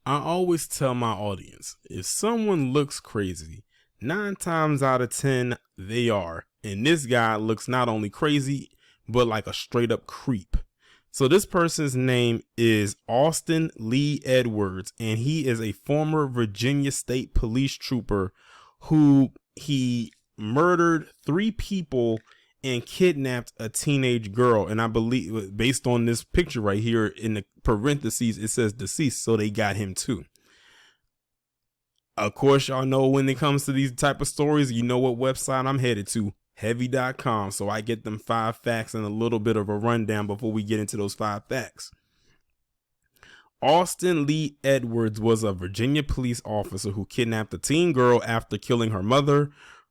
I always tell my audience, if someone looks crazy, 9 times out of 10, they are. And this guy looks not only crazy, but like a straight up creep. So this person's name is Austin Lee Edwards, and he is a former Virginia State Police trooper who he murdered 3 people and kidnapped a teenage girl. And I believe, based on this picture right here in the parentheses, it says deceased, so they got him too. Of course, y'all know when it comes to these type of stories, you know what website I'm headed to, heavy.com. So I get them 5 facts and a little bit of a rundown before we get into those 5 facts. Austin Lee Edwards was a Virginia police officer who kidnapped a teen girl after killing her mother,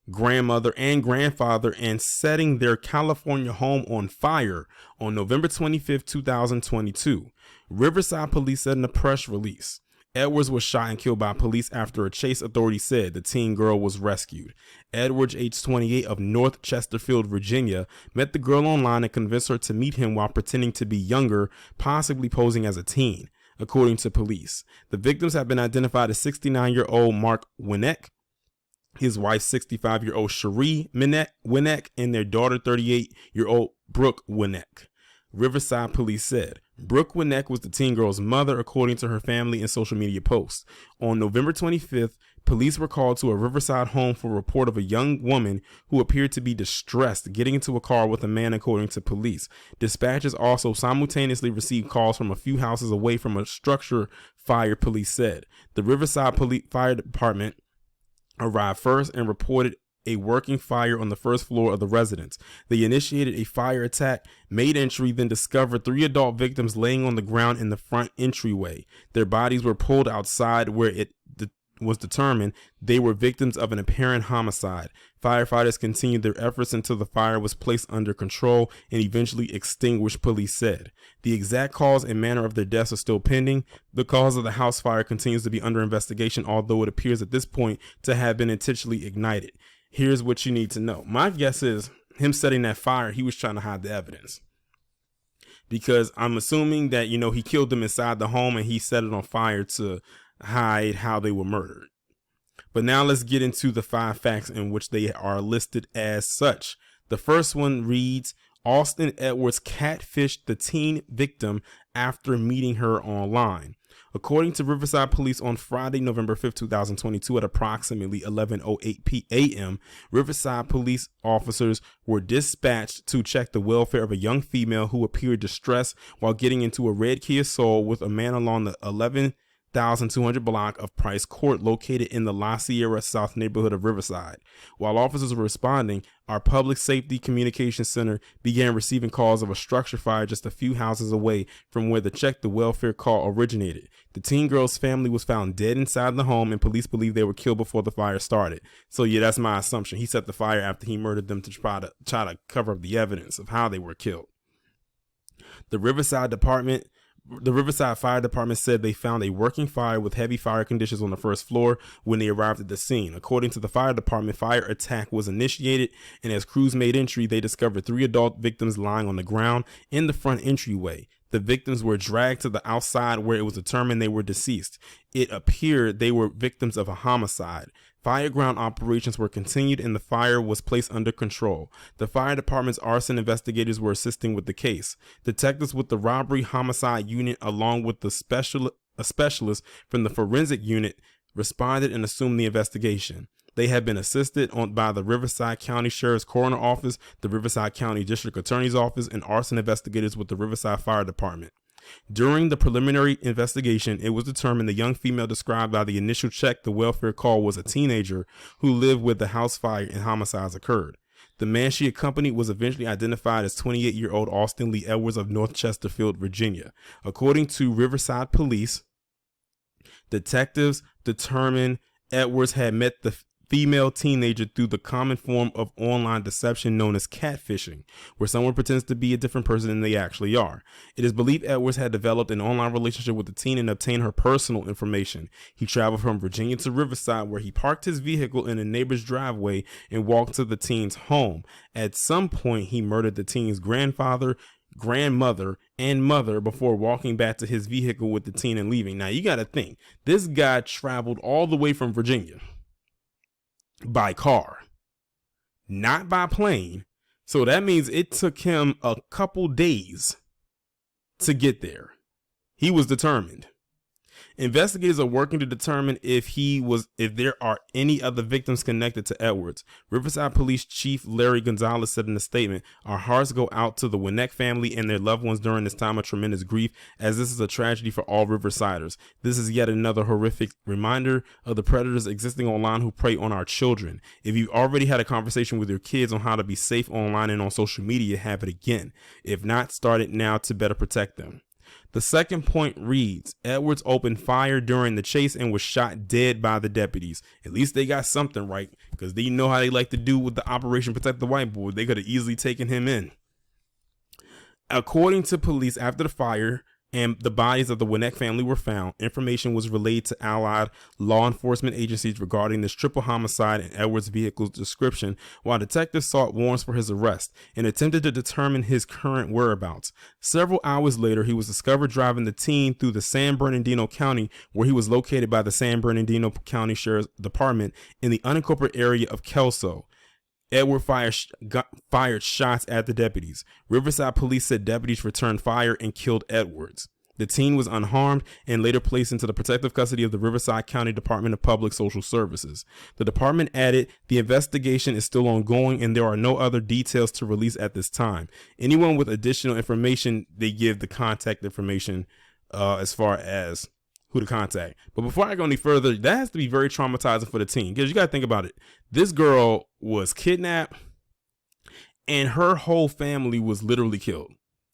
grandmother, and grandfather and setting their California home on fire on November 25th, 2022. Riverside police said in a press release. Edwards was shot and killed by police after a chase, authorities said. The teen girl was rescued. Edwards, age 28, of North Chesterfield, Virginia, met the girl online and convinced her to meet him while pretending to be younger, possibly posing as a teen, according to police. The victims have been identified as 69-year-old Mark Winneck, his wife 65-year-old Cherie Winneck, and their daughter 38-year-old Brooke Winneck. Riverside police said. Brooke Winneck was the teen girl's mother, according to her family in social media posts. On November 25th, police were called to a Riverside home for a report of a young woman who appeared to be distressed getting into a car with a man, according to police. Dispatchers also simultaneously received calls from a few houses away from a structure fire, police said. The Riverside Fire Department arrived first and reported a working fire on the first floor of the residence. They initiated a fire attack, made entry, then discovered 3 adult victims laying on the ground in the front entryway. Their bodies were pulled outside, where it was determined they were victims of an apparent homicide. Firefighters continued their efforts until the fire was placed under control and eventually extinguished, police said. The exact cause and manner of their deaths are still pending. The cause of the house fire continues to be under investigation, although it appears at this point to have been intentionally ignited. Here's what you need to know. My guess is him setting that fire, he was trying to hide the evidence. Because I'm assuming that, he killed them inside the home and he set it on fire to hide how they were murdered. But now let's get into the 5 facts in which they are listed as such. The first one reads, Austin Edwards catfished the teen victim after meeting her online. According to Riverside Police, on Friday, November 5th, 2022, at approximately 11:08 p.m., Riverside police officers were dispatched to check the welfare of a young female who appeared distressed while getting into a red Kia Soul with a man along the 11,200 block of Price Court, located in the La Sierra South neighborhood of Riverside. While officers were responding, our Public Safety Communications Center began receiving calls of a structure fire just a few houses away from where the check the welfare call originated. The teen girl's family was found dead inside the home, and police believe they were killed before the fire started. So yeah, that's my assumption. He set the fire after he murdered them to try to cover up the evidence of how they were killed. The Riverside Fire Department said they found a working fire with heavy fire conditions on the first floor when they arrived at the scene. According to the fire department, fire attack was initiated, and as crews made entry, they discovered 3 adult victims lying on the ground in the front entryway. The victims were dragged to the outside, where it was determined they were deceased. It appeared they were victims of a homicide. Fireground operations were continued and the fire was placed under control. The fire department's arson investigators were assisting with the case. Detectives with the robbery homicide unit, along with a specialist from the forensic unit, responded and assumed the investigation. They have been assisted by the Riverside County Sheriff's Coroner Office, the Riverside County District Attorney's Office, and arson investigators with the Riverside Fire Department. During the preliminary investigation, it was determined the young female described by the initial check the welfare call was a teenager who lived where the house fire and homicides occurred. The man she accompanied was eventually identified as 28-year-old Austin Lee Edwards of North Chesterfield, Virginia. According to Riverside Police, detectives determined Edwards had met the female teenager through the common form of online deception known as catfishing, where someone pretends to be a different person than they actually are. It is believed Edwards had developed an online relationship with the teen and obtained her personal information. He traveled from Virginia to Riverside, where he parked his vehicle in a neighbor's driveway and walked to the teen's home. At some point, he murdered the teen's grandfather, grandmother, and mother before walking back to his vehicle with the teen and leaving. Now, you got to think, this guy traveled all the way from Virginia by car, not by plane. So that means it took him a couple days to get there. He was determined. Investigators are working to determine if there are any other victims connected to Edwards. Riverside Police Chief Larry Gonzalez said in a statement, "Our hearts go out to the Winnick family and their loved ones during this time of tremendous grief, as this is a tragedy for all Riversiders. This is yet another horrific reminder of the predators existing online who prey on our children. If you've already had a conversation with your kids on how to be safe online and on social media, have it again. If not, start it now to better protect them." The second point reads, Edwards opened fire during the chase and was shot dead by the deputies. At least they got something right, because they know how they like to do with the Operation Protect the White Boy. They could have easily taken him in. According to police, after the fire and the bodies of the Winnick family were found, information was relayed to allied law enforcement agencies regarding this triple homicide and Edwards' vehicle's description, while detectives sought warrants for his arrest and attempted to determine his current whereabouts. Several hours later, he was discovered driving the teen through the San Bernardino County, where he was located by the San Bernardino County Sheriff's Department in the unincorporated area of Kelso. Edward fired shots at the deputies. Riverside police said deputies returned fire and killed Edwards. The teen was unharmed and later placed into the protective custody of the Riverside County Department of Public Social Services. The department added, the investigation is still ongoing and there are no other details to release at this time. Anyone with additional information, they give the contact information as far as who to contact. But before I go any further, that has to be very traumatizing for the teen, because you got to think about it. This girl was kidnapped and her whole family was literally killed.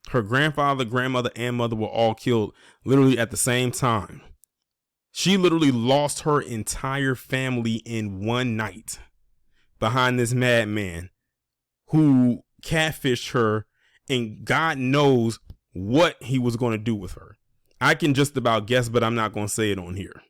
Her grandfather, grandmother, and mother were all killed literally at the same time. She literally lost her entire family in one night behind this madman who catfished her, and God knows what he was going to do with her. I can just about guess, but I'm not going to say it on here.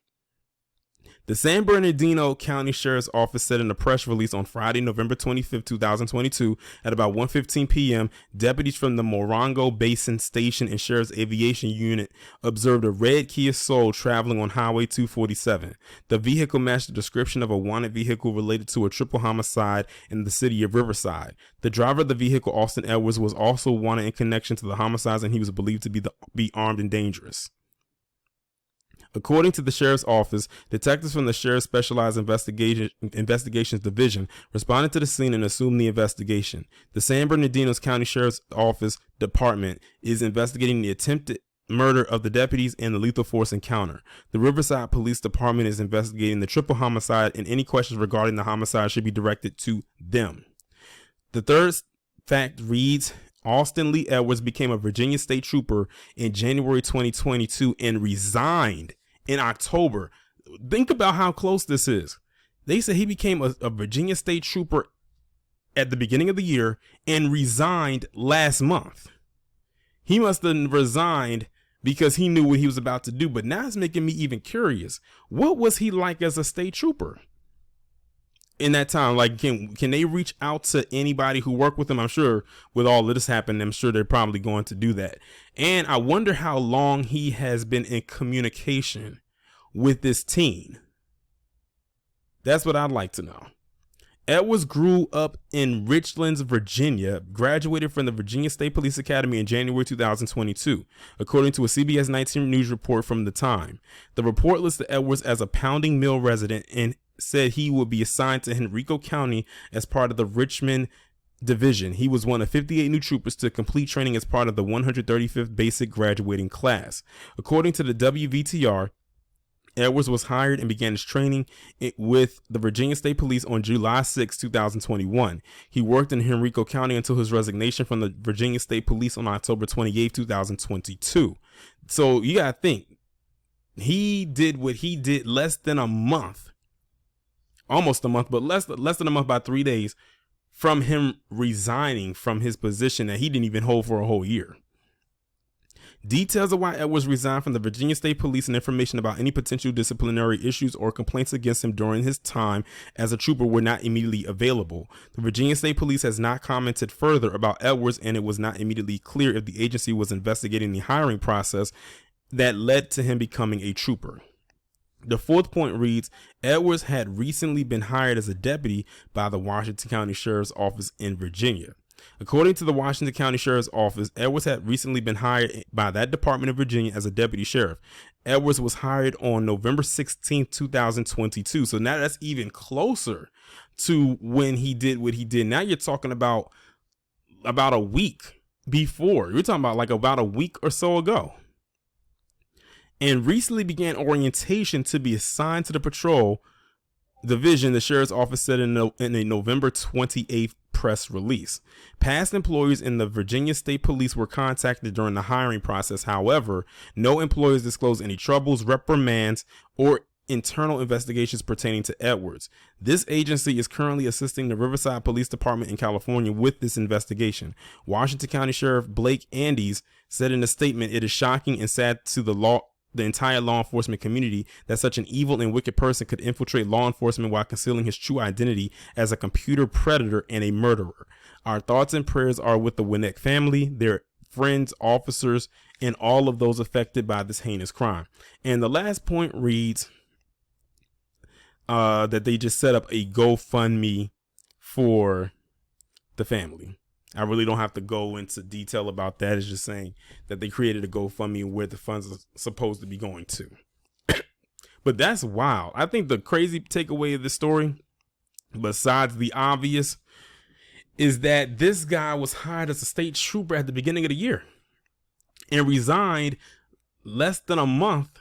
The San Bernardino County Sheriff's Office said in a press release on Friday, November 25, 2022, at about 1:15 p.m., deputies from the Morongo Basin Station and Sheriff's Aviation Unit observed a red Kia Soul traveling on Highway 247. The vehicle matched the description of a wanted vehicle related to a triple homicide in the city of Riverside. The driver of the vehicle, Austin Edwards, was also wanted in connection to the homicides, and he was believed to be armed and dangerous. According to the sheriff's office, detectives from the Sheriff's Specialized Investigations Division responded to the scene and assumed the investigation. The San Bernardino County Sheriff's Office Department is investigating the attempted murder of the deputies and the lethal force encounter. The Riverside Police Department is investigating the triple homicide, and any questions regarding the homicide should be directed to them. The third fact reads, Austin Lee Edwards became a Virginia State Trooper in January 2022 and resigned in October. Think about how close this is. They said he became a Virginia State Trooper at the beginning of the year and resigned last month. He must have resigned because he knew what he was about to do. But now it's making me even curious. What was he like as a state trooper in that time? Like, can they reach out to anybody who worked with him? I'm sure with all of this happening, I'm sure they're probably going to do that. And I wonder how long he has been in communication with this teen. That's what I'd like to know. Edwards grew up in Richlands, Virginia, graduated from the Virginia State Police Academy in January 2022, according to a CBS 19 News report from the time. The report listed Edwards as a Pounding Mill resident and said he would be assigned to Henrico County as part of the Richmond Division. He was one of 58 new troopers to complete training as part of the 135th Basic Graduating Class. According to the WVTR, Edwards was hired and began his training with the Virginia State Police on July 6, 2021. He worked in Henrico County until his resignation from the Virginia State Police on October 28, 2022. So you got to think, he did what he did less than a month, almost a month, but less than a month by 3 days from him resigning from his position that he didn't even hold for a whole year. Details of why Edwards resigned from the Virginia State Police and information about any potential disciplinary issues or complaints against him during his time as a trooper were not immediately available. The Virginia State Police has not commented further about Edwards, and it was not immediately clear if the agency was investigating the hiring process that led to him becoming a trooper. The fourth point reads, Edwards had recently been hired as a deputy by the Washington County Sheriff's Office in Virginia. According to the Washington County Sheriff's Office, Edwards had recently been hired by that department of Virginia as a deputy sheriff. Edwards was hired on November 16, 2022. So now that's even closer to when he did what he did. Now you're talking about a week before. You're talking about like about a week or so ago. And recently began orientation to be assigned to the patrol division, the sheriff's office said in a November 28th press release. Past employees in the Virginia State Police were contacted during the hiring process. However, no employees disclosed any troubles, reprimands, or internal investigations pertaining to Edwards. This agency is currently assisting the Riverside Police Department in California with this investigation. Washington County Sheriff Blake Andes said in a statement, "It is shocking and sad to the entire law enforcement community that such an evil and wicked person could infiltrate law enforcement while concealing his true identity as a computer predator and a murderer. Our thoughts and prayers are with the Winnick family, their friends, officers, and all of those affected by this heinous crime." And the last point reads that they just set up a GoFundMe for the family. I really don't have to go into detail about that. It's just saying that they created a GoFundMe where the funds are supposed to be going to. But that's wild. I think the crazy takeaway of the story, besides the obvious, is that this guy was hired as a state trooper at the beginning of the year and resigned less than a month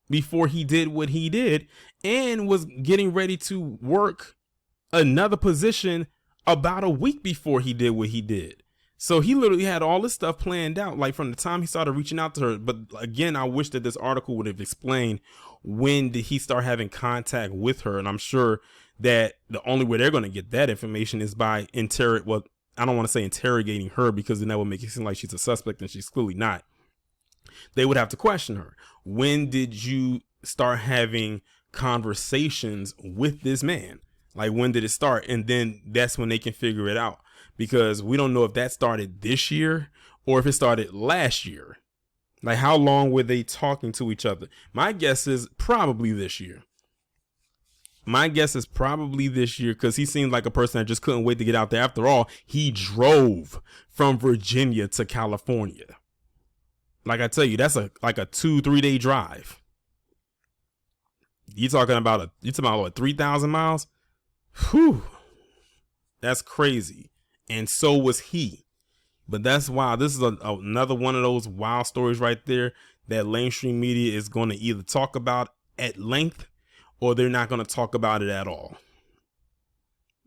before he did what he did, and was getting ready to work another position about a week before he did what he did. So he literally had all this stuff planned out, like from the time he started reaching out to her. But again, I wish that this article would have explained when did he start having contact with her. And I'm sure that the only way they're going to get that information is by I don't want to say interrogating her, because then that would make it seem like she's a suspect, and she's clearly not. They would have to question her. When did you start having conversations with this man? Like, when did it start? And then that's when they can figure it out, because we don't know if that started this year or if it started last year. Like, how long were they talking to each other? My guess is probably this year. Because he seemed like a person that just couldn't wait to get out there. After all, he drove from Virginia to California. Like I tell you, that's like a 2-3 day drive. You're talking about what, 3,000 miles? Whew, that's crazy. And so was he. But that's wild. This is another one of those wild stories right there that mainstream media is going to either talk about at length or they're not going to talk about it at all.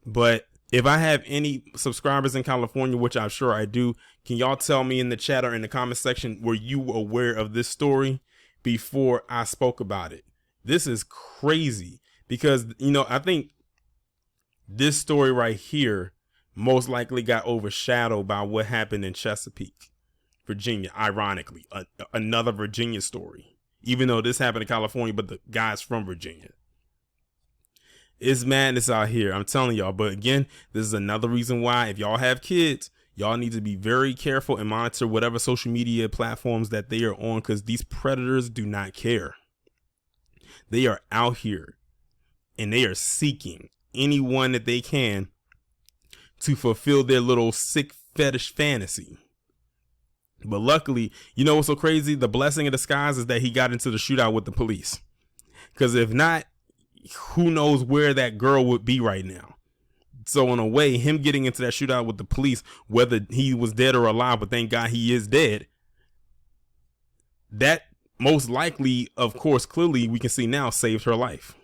But if I have any subscribers in California, which I'm sure I do, can y'all tell me in the chat or in the comment section, were you aware of this story before I spoke about it? This is crazy, because, I think this story right here most likely got overshadowed by what happened in Chesapeake, Virginia. Ironically, another Virginia story, even though this happened in California, but the guy's from Virginia. It's madness out here, I'm telling y'all. But again, this is another reason why, if y'all have kids, y'all need to be very careful and monitor whatever social media platforms that they are on, because these predators do not care. They are out here and they are seeking anyone that they can to fulfill their little sick fetish fantasy. But luckily, what's so crazy? The blessing in disguise is that he got into the shootout with the police. Because if not, who knows where that girl would be right now. So in a way, him getting into that shootout with the police, whether he was dead or alive, but thank God he is dead, that most likely, of course, clearly we can see now, saved her life.